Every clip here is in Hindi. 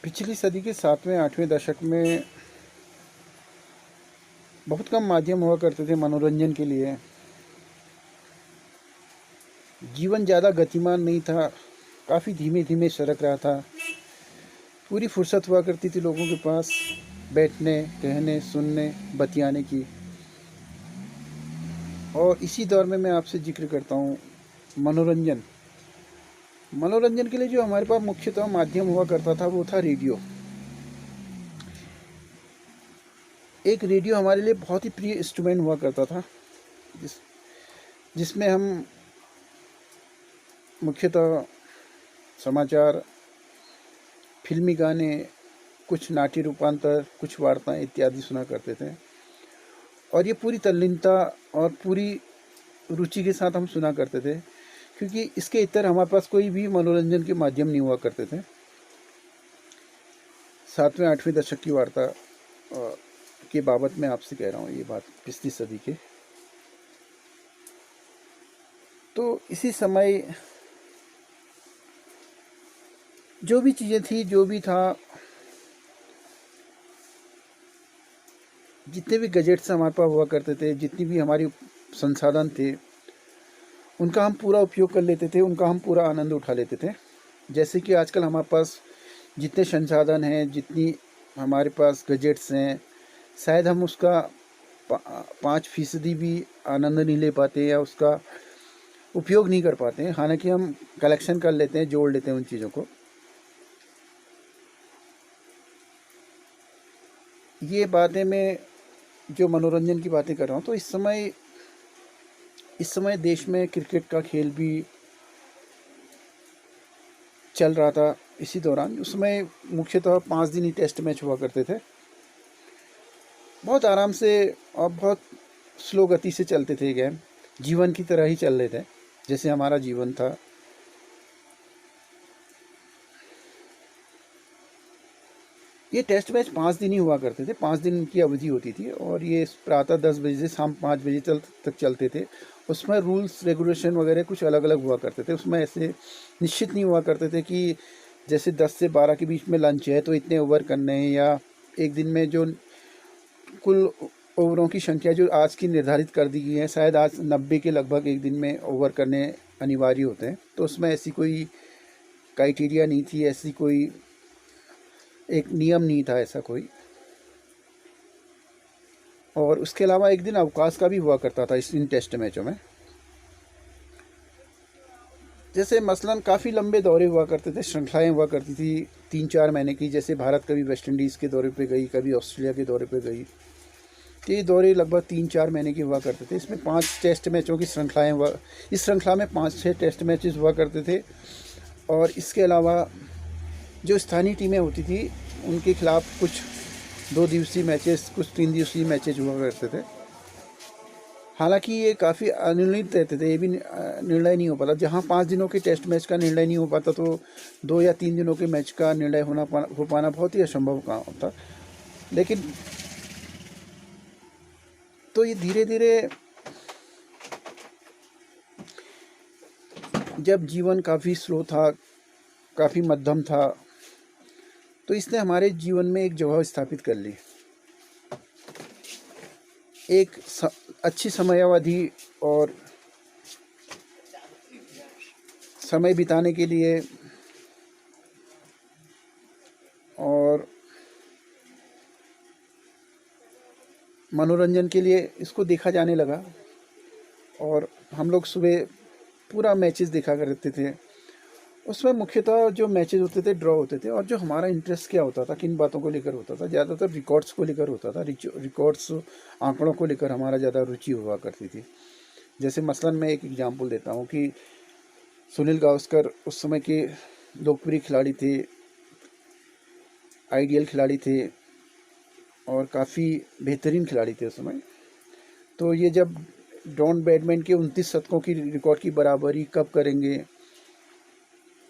पिछली सदी के 7वें-8वें दशक में बहुत कम माध्यम हुआ करते थे मनोरंजन के लिए। जीवन ज़्यादा गतिमान नहीं था, काफ़ी धीमे-धीमे सरक रहा था। पूरी फुर्सत हुआ करती थी लोगों के पास बैठने, कहने, सुनने, बतियाने की। और इसी दौर में मैं आपसे ज़िक्र करता हूँ मनोरंजन। मनोरंजन के लिए जो हमारे पास मुख्यतः माध्यम हुआ करता था वो था रेडियो। एक रेडियो हमारे लिए बहुत ही प्रिय इंस्ट्रूमेंट हुआ करता था, जिसमें हम मुख्यतः समाचार, फिल्मी गाने, कुछ नाट्य रूपांतर, कुछ वार्ताएं इत्यादि सुना करते थे। और ये पूरी तल्लीनता और पूरी रुचि के साथ हम सुना करते थे, क्योंकि इसके इतर हमारे पास कोई भी मनोरंजन के माध्यम नहीं हुआ करते थे। 7वें-8वें दशक की वार्ता के बाबत मैं आपसे कह रहा हूँ, ये बात पिछली सदी के। तो इसी समय जो भी चीज़ें थी, जो भी था, जितने भी गैजेट्स हमारे पास हुआ करते थे, जितनी भी हमारी संसाधन थे, उनका हम पूरा उपयोग कर लेते थे, उनका हम पूरा आनंद उठा लेते थे। जैसे कि आजकल हमारे पास जितने संसाधन हैं, जितनी हमारे पास गैजेट्स हैं, शायद हम उसका 5% भी आनंद नहीं ले पाते या उसका उपयोग नहीं कर पाते हैं। हालांकि हम कलेक्शन कर लेते हैं, जोड़ लेते हैं उन चीज़ों को। ये बातें मैं जो मनोरंजन की बातें कर रहा हूँ, तो इस समय देश में क्रिकेट का खेल भी चल रहा था। इसी दौरान उसमें मुख्यतः 5 दिन ही टेस्ट मैच हुआ करते थे। बहुत आराम से और बहुत स्लो गति से चलते थे गेम, जीवन की तरह ही चल रहे थे जैसे हमारा जीवन था। ये टेस्ट मैच 5 दिन ही हुआ करते थे, 5 दिन की अवधि होती थी और ये प्रातः 10 बजे से शाम 5 बजे तक चलते थे। उसमें रूल्स रेगुलेशन वगैरह कुछ अलग अलग हुआ करते थे। उसमें ऐसे निश्चित नहीं हुआ करते थे कि जैसे 10 से 12 के बीच में लंच है तो इतने ओवर करने हैं, या एक दिन में जो कुल ओवरों की संख्या जो आज की निर्धारित कर दी गई है, शायद आज 90 के लगभग एक दिन में ओवर करने अनिवार्य होते हैं। तो उसमें ऐसी कोई क्राइटेरिया नहीं थी, ऐसी कोई एक नियम नहीं था ऐसा कोई। और उसके अलावा एक दिन अवकाश का भी हुआ करता था इन टेस्ट मैचों में। जैसे मसलन काफ़ी लंबे दौरे हुआ करते थे, श्रृंखलाएं हुआ करती थी 3-4 महीने की। जैसे भारत कभी वेस्ट इंडीज़ के दौरे पे गई, कभी ऑस्ट्रेलिया के दौरे पे गई। तो ये दौरे लगभग 3-4 महीने के हुआ करते थे। इसमें 5 टेस्ट मैचों की श्रृंखलाएँ हुआ, इस श्रृंखला में 5-6 टेस्ट मैचेस हुआ करते थे। और इसके अलावा जो स्थानीय टीमें होती थी उनके खिलाफ कुछ 2 दिवसीय मैचेस, कुछ 3 दिवसीय मैचेस हुआ करते थे। हालांकि ये काफ़ी अनिर्णित रहते थे, ये भी निर्णय नहीं हो पाता। जहाँ 5 दिनों के टेस्ट मैच का निर्णय नहीं हो पाता, तो 2 या 3 दिनों के मैच का निर्णय हो पाना बहुत ही असंभव काम होता। लेकिन तो ये धीरे धीरे जब जीवन काफ़ी स्लो था, काफ़ी मध्यम था, तो इसने हमारे जीवन में एक जगह स्थापित कर ली। एक अच्छी समयावधि और समय बिताने के लिए और मनोरंजन के लिए इसको देखा जाने लगा। और हम लोग सुबह पूरा मैचेस देखा करते थे। उसमें मुख्यतः जो मैचेस होते थे ड्रॉ होते थे। और जो हमारा इंटरेस्ट क्या होता था, किन बातों को लेकर होता था, ज़्यादातर रिकॉर्ड्स को लेकर होता था। रिकॉर्ड्स, आंकड़ों को लेकर हमारा ज़्यादा रुचि हुआ करती थी। जैसे मसलन मैं एक एग्जांपल देता हूँ कि सुनील गावस्कर उस समय के लोकप्रिय खिलाड़ी थे, आइडियल खिलाड़ी थे और काफ़ी बेहतरीन खिलाड़ी थे उस समय। तो ये जब डॉन ब्रैडमैन के 29 शतकों की रिकॉर्ड की बराबरी कब करेंगे,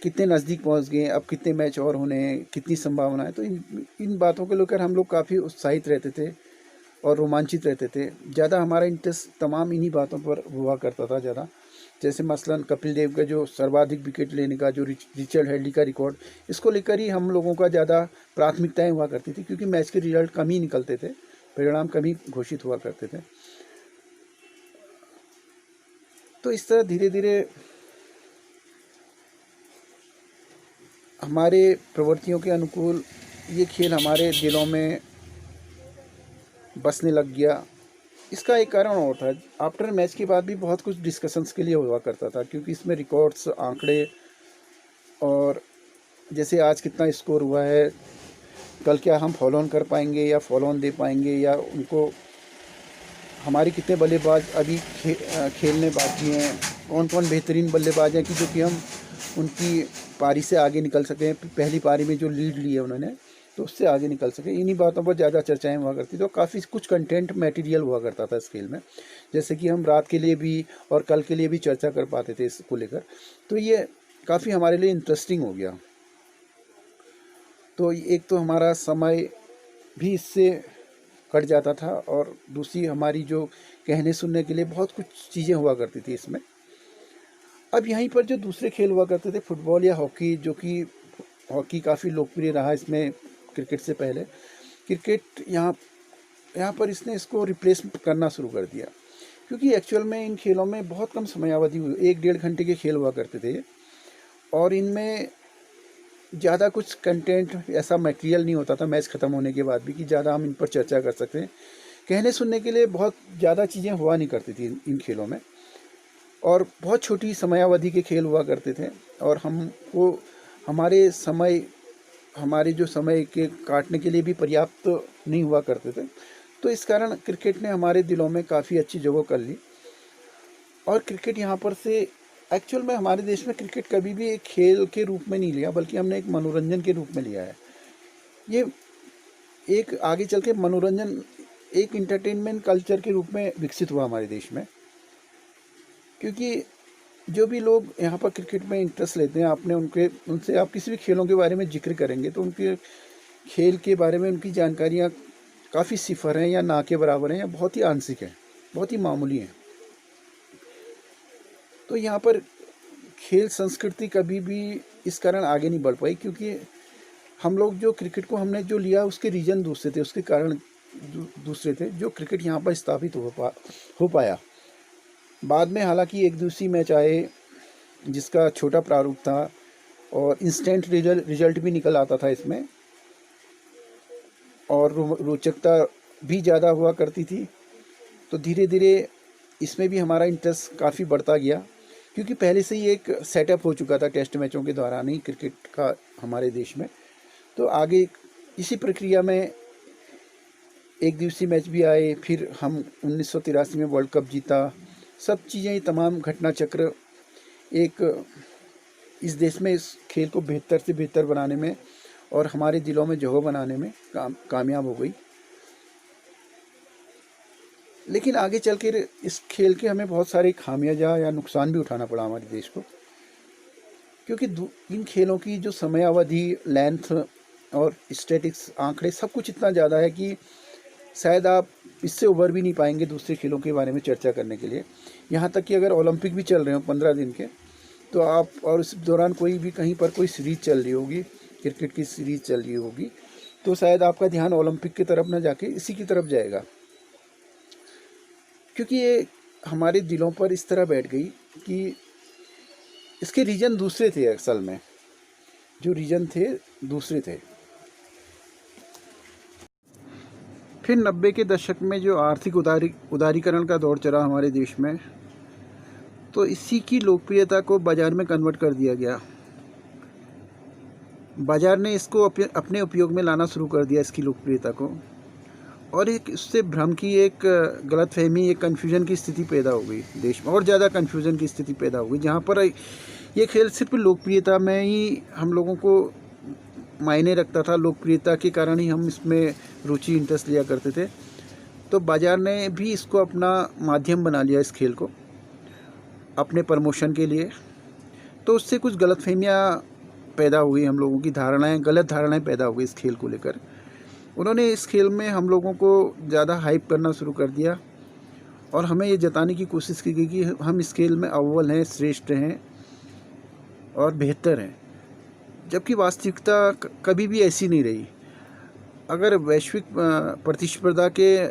कितने नज़दीक पहुंच गए, अब कितने मैच और होने हैं, कितनी संभावना है, तो इन बातों को लेकर हम लोग काफ़ी उत्साहित रहते थे और रोमांचित रहते थे। ज़्यादा हमारा इंटरेस्ट तमाम इन्हीं बातों पर हुआ करता था ज़्यादा। जैसे मसलन कपिल देव का जो सर्वाधिक विकेट लेने का जो रिचर्ड हेडली का रिकॉर्ड, इसको लेकर ही हम लोगों का ज़्यादा प्राथमिकताएं हुआ करती थी, क्योंकि मैच के रिजल्ट कम ही निकलते थे, परिणाम कम ही घोषित हुआ करते थे। तो इस तरह धीरे धीरे हमारे प्रवृत्तियों के अनुकूल ये खेल हमारे दिलों में बसने लग गया। इसका एक कारण और था, आफ्टर मैच के बाद भी बहुत कुछ डिस्कशंस के लिए हुआ करता था, क्योंकि इसमें रिकॉर्ड्स, आंकड़े, और जैसे आज कितना स्कोर हुआ है, कल क्या हम फॉलो ऑन कर पाएंगे या फॉलो ऑन दे पाएंगे, या उनको हमारे कितने बल्लेबाज अभी खेलने बाकी हैं, कौन कौन बेहतरीन बल्लेबाज हैं कि जो कि हम उनकी पारी से आगे निकल सकें, पहली पारी में जो लीड ली है उन्होंने तो उससे आगे निकल सके। इन्हीं बातों पर ज़्यादा चर्चाएं हुआ करती, तो काफ़ी कुछ कंटेंट मटेरियल हुआ करता था इस खेल में, जैसे कि हम रात के लिए भी और कल के लिए भी चर्चा कर पाते थे इसको लेकर। तो ये काफ़ी हमारे लिए इंटरेस्टिंग हो गया। तो एक तो हमारा समय भी इससे कट जाता था, और दूसरी हमारी जो कहने सुनने के लिए बहुत कुछ चीज़ें हुआ करती थी इसमें। अब यहीं पर जो दूसरे खेल हुआ करते थे, फुटबॉल या हॉकी, जो कि हॉकी काफ़ी लोकप्रिय रहा इसमें क्रिकेट से पहले, क्रिकेट यहाँ पर इसने इसको रिप्लेस करना शुरू कर दिया, क्योंकि एक्चुअल में इन खेलों में बहुत कम समयावधि हुई, 1-1.5 घंटे के खेल हुआ करते थे, और इनमें ज़्यादा कुछ कंटेंट, ऐसा मटेरियल नहीं होता था मैच ख़त्म होने के बाद भी कि ज़्यादा हम इन पर चर्चा कर सकते हैं। कहने सुनने के लिए बहुत ज़्यादा चीज़ें हुआ नहीं करती थी इन खेलों में, और बहुत छोटी समयावधि के खेल हुआ करते थे, और हमको हमारे जो समय के काटने के लिए भी पर्याप्त नहीं हुआ करते थे। तो इस कारण क्रिकेट ने हमारे दिलों में काफ़ी अच्छी जगह कर ली, और क्रिकेट यहाँ पर से एक्चुअल में हमारे देश में क्रिकेट कभी भी एक खेल के रूप में नहीं लिया, बल्कि हमने एक मनोरंजन के रूप में लिया है। ये एक आगे चल के मनोरंजन, एक इंटरटेनमेंट कल्चर के रूप में विकसित हुआ हमारे देश में, क्योंकि जो भी लोग यहाँ पर क्रिकेट में इंटरेस्ट लेते हैं, उनसे आप किसी भी खेलों के बारे में जिक्र करेंगे तो उनके खेल के बारे में उनकी जानकारियाँ काफ़ी सिफर हैं, या ना के बराबर हैं, या बहुत ही आंशिक हैं, बहुत ही मामूली हैं। तो यहाँ पर खेल संस्कृति कभी भी इस कारण आगे नहीं बढ़ पाई, क्योंकि हम लोग जो क्रिकेट को हमने जो लिया उसके रीज़न दूसरे थे, उसके कारण दूसरे थे, जो क्रिकेट यहाँ पर स्थापित हो पाया। बाद में हालांकि एक दूसरी मैच आए जिसका छोटा प्रारूप था, और इंस्टेंट रिजल्ट भी निकल आता था इसमें, और रोचकता भी ज़्यादा हुआ करती थी। तो धीरे धीरे इसमें भी हमारा इंटरेस्ट काफ़ी बढ़ता गया, क्योंकि पहले से ही एक सेटअप हो चुका था टेस्ट मैचों के दौरान ही क्रिकेट का हमारे देश में। तो आगे इसी प्रक्रिया में एक दिवसीय मैच भी आए, फिर हम 1983 में वर्ल्ड कप जीता। सब चीज़ें, तमाम घटना चक्र एक इस देश में इस खेल को बेहतर से बेहतर बनाने में और हमारे दिलों में जगह बनाने में कामयाब हो गई। लेकिन आगे चल के इस खेल के हमें बहुत सारे खामियाजा या नुकसान भी उठाना पड़ा हमारे देश को, क्योंकि इन खेलों की जो समयावधि, लेंथ और स्टैटिक्स, आंकड़े, सब कुछ इतना ज़्यादा है कि शायद आप इससे उभर भी नहीं पाएंगे दूसरे खेलों के बारे में चर्चा करने के लिए। यहाँ तक कि अगर ओलंपिक भी चल रहे हो 15 दिन के, तो आप, और इस दौरान कोई भी कहीं पर कोई सीरीज़ चल रही होगी, क्रिकेट की सीरीज़ चल रही होगी, तो शायद आपका ध्यान ओलंपिक की तरफ ना जाके इसी की तरफ जाएगा, क्योंकि ये हमारे दिलों पर इस तरह बैठ गई कि इसके रीज़न दूसरे थे। असल में जो रीज़न थे दूसरे थे। फिर 90 के दशक में जो आर्थिक उदारीकरण का दौर चला हमारे देश में, तो इसी की लोकप्रियता को बाज़ार में कन्वर्ट कर दिया गया। बाज़ार ने इसको अपने उपयोग में लाना शुरू कर दिया, इसकी लोकप्रियता को, और एक इससे भ्रम की, एक गलतफहमी, एक कन्फ्यूज़न की स्थिति पैदा हो गई देश में, और ज़्यादा कन्फ्यूज़न की स्थिति पैदा हो गई, जहाँ पर ये खेल सिर्फ लोकप्रियता में ही हम लोगों को मायने रखता था, लोकप्रियता के कारण ही हम इसमें रुचि, इंटरेस्ट लिया करते थे। तो बाज़ार ने भी इसको अपना माध्यम बना लिया, इस खेल को अपने प्रमोशन के लिए। तो उससे कुछ गलतफहमियाँ पैदा हुई, हम लोगों की धारणाएं, गलत धारणाएं पैदा हो गई इस खेल को लेकर। उन्होंने इस खेल में हम लोगों को ज़्यादा हाइप करना शुरू कर दिया, और हमें ये जताने की कोशिश की गई कि हम इस खेल में अव्वल हैं, श्रेष्ठ हैं और बेहतर हैं, जबकि वास्तविकता कभी भी ऐसी नहीं रही। अगर वैश्विक प्रतिस्पर्धा के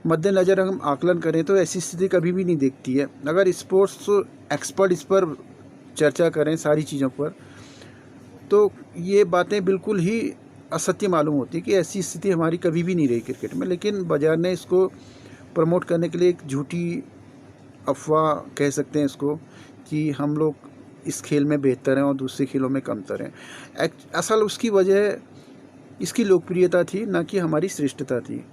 मद्देनज़र हम आकलन करें तो ऐसी स्थिति कभी भी नहीं दिखती है। अगर स्पोर्ट्स एक्सपर्ट इस पर चर्चा करें सारी चीज़ों पर, तो ये बातें बिल्कुल ही असत्य मालूम होती है कि ऐसी स्थिति हमारी कभी भी नहीं रही क्रिकेट में। लेकिन बाज़ार ने इसको प्रमोट करने के लिए एक झूठी अफवाह कह सकते हैं इसको, कि हम लोग इस खेल में बेहतर हैं और दूसरे खेलों में कमतर हैं। असल उसकी वजह इसकी लोकप्रियता थी, ना कि हमारी श्रेष्ठता थी।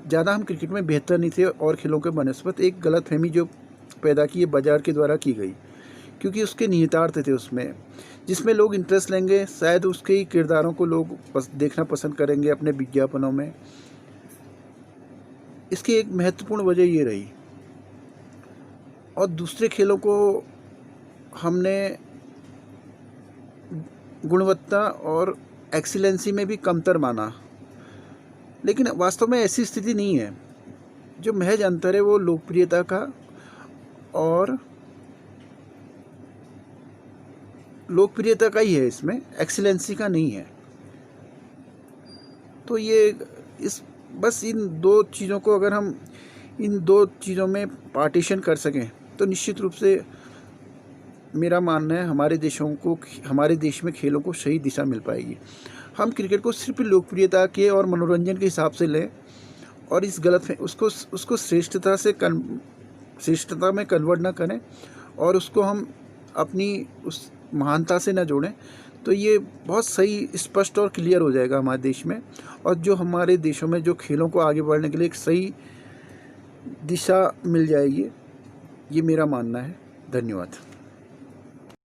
ज़्यादा हम क्रिकेट में बेहतर नहीं थे और खेलों के बनस्पत एक गलतफहमी जो पैदा की है बाज़ार के द्वारा की गई, क्योंकि उसके निहितार्थ थे उसमें, जिसमें लोग इंटरेस्ट लेंगे, शायद उसके ही किरदारों को लोग देखना पसंद करेंगे अपने विज्ञापनों में। इसकी एक महत्वपूर्ण वजह ये रही। और दूसरे खेलों को हमने गुणवत्ता और एक्सीलेंसी में भी कमतर माना, लेकिन वास्तव में ऐसी स्थिति नहीं है। जो महज अंतर है वो लोकप्रियता का और लोकप्रियता का ही है, इसमें एक्सीलेंसी का नहीं है। तो ये बस इन दो चीज़ों को अगर हम इन दो चीज़ों में पार्टीशन कर सकें तो निश्चित रूप से मेरा मानना है हमारे देश में खेलों को सही दिशा मिल पाएगी। हम क्रिकेट को सिर्फ लोकप्रियता के और मनोरंजन के हिसाब से लें और इस उसको श्रेष्ठता में कन्वर्ट ना करें और उसको हम अपनी उस महानता से न जोड़ें, तो ये बहुत सही, स्पष्ट और क्लियर हो जाएगा हमारे देश में। और जो हमारे देशों में जो खेलों को आगे बढ़ने के लिए एक सही दिशा मिल जाएगी, ये मेरा मानना है। धन्यवाद।